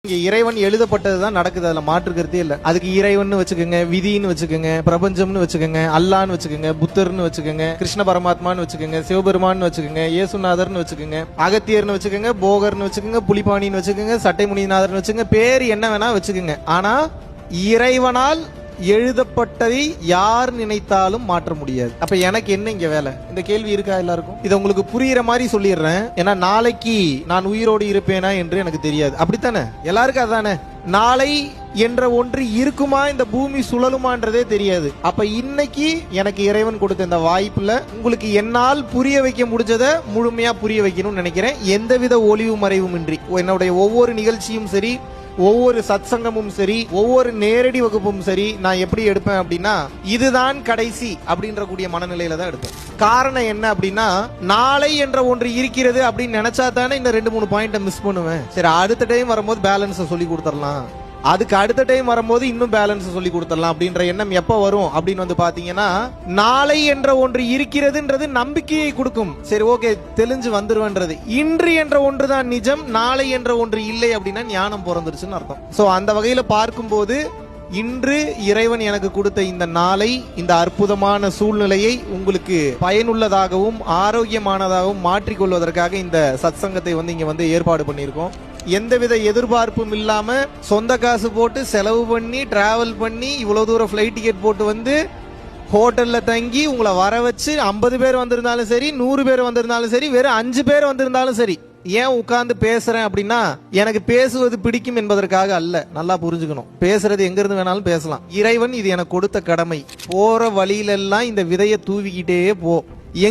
இங்க இறைவன் எழுதப்பட்டதுதான் நடக்குது, அதுல மாற்றுக்கிறதே இல்ல. அதுக்கு இறைவன் வச்சுக்கோங்க, விதின்னு வச்சுக்கோங்க, பிரபஞ்சம்னு வச்சுக்கோங்க, அல்லான்னு வச்சுக்கோங்க, புத்தர்னு வச்சுக்கோங்க, கிருஷ்ண பரமாத்மான்னு வச்சுக்கோங்க, சிவபெருமான்னு வச்சுக்கோங்க, இயேசுநாதர்னு வச்சுக்கோங்க, அகத்தியர்னு வச்சுக்கோங்க, போகர்னு வச்சுக்கோங்க, புலிபாணின்னு வச்சுக்கோங்க, சட்டைமுனிநாதர்னு வச்சுக்கோங்க, பேர் என்ன வேணா வச்சுக்கோங்க. ஆனா இறைவனால் எழுதப்பட்டதை யார் நினைத்தாலும் மாற்ற முடியாது. அப்ப எனக்கு என்ன இங்க வேலை? இந்த கேள்வி இருக்கா எல்லாருக்கும்? இதை உங்களுக்கு புரியுற மாதிரி சொல்லிடுறேன். ஏன்னா நாளைக்கு நான் உயிரோடு இருப்பேனா என்று எனக்கு தெரியாது. அப்படித்தானே? எல்லாருக்கும் அதானே. நாளை என்ற ஒன்று இருக்குமா, இந்த பூமி சுழலுமான்றதே தெரியாது. அப்ப இன்னைக்கு எனக்கு இறைவன் கொடுத்த இந்த வாய்ப்புல உங்களுக்கு என்னால் புரிய வைக்க முடிஞ்சதை முழுமையா புரிய வைக்கணும்னு நினைக்கிறேன். எந்தவித ஒளிவு மறைவும் இன்றி என்னுடைய ஒவ்வொரு நிகழ்ச்சியும் சரி, ஒவ்வொரு சத்சங்கமும் சரி, ஒவ்வொரு நேரடி வகுப்பும் சரி, நான் எப்படி எடுப்பேன் அப்படின்னா இதுதான் கடைசி அப்படின்ற கூடிய மனநிலையில தான் எடுப்பேன். காரணம் என்ன அப்படின்னா, நாளை என்ற ஒன்று இருக்கிறது அப்படின்னு நினைச்சா தானே இந்த 2-3 பாயிண்ட மிஸ் பண்ணுவேன். சரி, அடுத்த டைம் வரும்போது பேலன்ஸை சொல்லி கொடுத்துடலாம், அதுக்கு அடுத்த டைம் வரும்போது இன்னும் பேலன்ஸ் சொல்லி கொடுத்துடலாம் அப்படின்ற எண்ணம் எப்ப வரும் அப்படின்னு வந்து பாத்தீங்கன்னா, நாளை என்ற ஒன்று இருக்கிறதுன்றது நம்பிக்கையை கொடுக்கும். சரி, ஓகே, தெளிஞ்சு வந்துருவேன்றது. இன்று என்ற ஒன்று தான் நிஜம், நாளை என்ற ஒன்று இல்லை அப்படின்னா ஞானம் பிறந்துருச்சுன்னு அர்த்தம். சோ அந்த வகையில பார்க்கும்போது இன்று இறைவன் எனக்கு கொடுத்த இந்த நாளை, இந்த அற்புதமான சூழ்நிலையை உங்களுக்கு பயனுள்ளதாகவும் ஆரோக்கியமானதாகவும் மாற்றிக்கொள்வதற்காக இந்த சத்சங்கத்தை இங்க ஏற்பாடு பண்ணியிருக்கோம். எந்தவித எதிர்பார்ப்பும் இல்லாம சொந்த காசு போட்டு செலவு பண்ணி டிராவல் பண்ணி இவ்வளவு தூரம் ஃபிளைட் டிக்கெட் போட்டு ஹோட்டல்ல தங்கி உங்களை வர வச்சு 50 பேர் வந்திருந்தாலும் சரி, 100 பேர் வந்திருந்தாலும் சரி, வெறும் 5 பேர் வந்திருந்தாலும் சரி, ஏன் உட்கார்ந்து பேசுறேன் அப்படின்னா எனக்கு பேசுவது பிடிக்கும் என்பதற்காக அல்ல. நல்லா புரிஞ்சுக்கணும். பேசுறது எங்க இருந்து வேணாலும் பேசலாம். இறைவன் இது எனக்கு கொடுத்த கடமை. போற வழியிலெல்லாம் இந்த விதையை தூவிக்கிட்டே போ.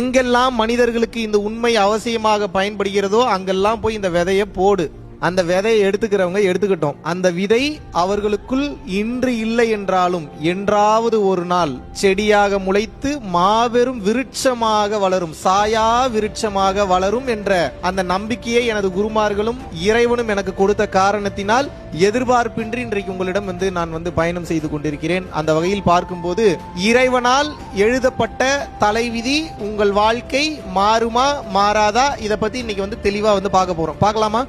எங்கெல்லாம் மனிதர்களுக்கு இந்த உண்மை அவசியமாக பயன்படுகிறதோ அங்கெல்லாம் போய் இந்த விதையை போடு. அந்த விதையை எடுத்துக்கிறவங்க எடுத்துக்கிட்டோம். அந்த விதை அவர்களுக்குள் இன்று இல்லை என்றாலும் என்றாவது ஒரு நாள் செடியாக முளைத்து மாபெரும் விருட்சமாக வளரும், சாயா விருட்சமாக வளரும் என்ற அந்த நம்பிக்கையை எனது குருமார்களும் இறைவனும் எனக்கு கொடுத்த காரணத்தினால் எதிர்பார்ப்பின்றி இன்றைக்கு உங்களிடம் நான் பயணம் செய்து கொண்டிருக்கிறேன். அந்த வகையில் பார்க்கும்போது இறைவனால் எழுதப்பட்ட தலைவிதி உங்கள் வாழ்க்கை மாறுமா மாறாதா, இதை பத்தி இன்னைக்கு தெளிவா பார்க்க போறோம். பார்க்கலாமா?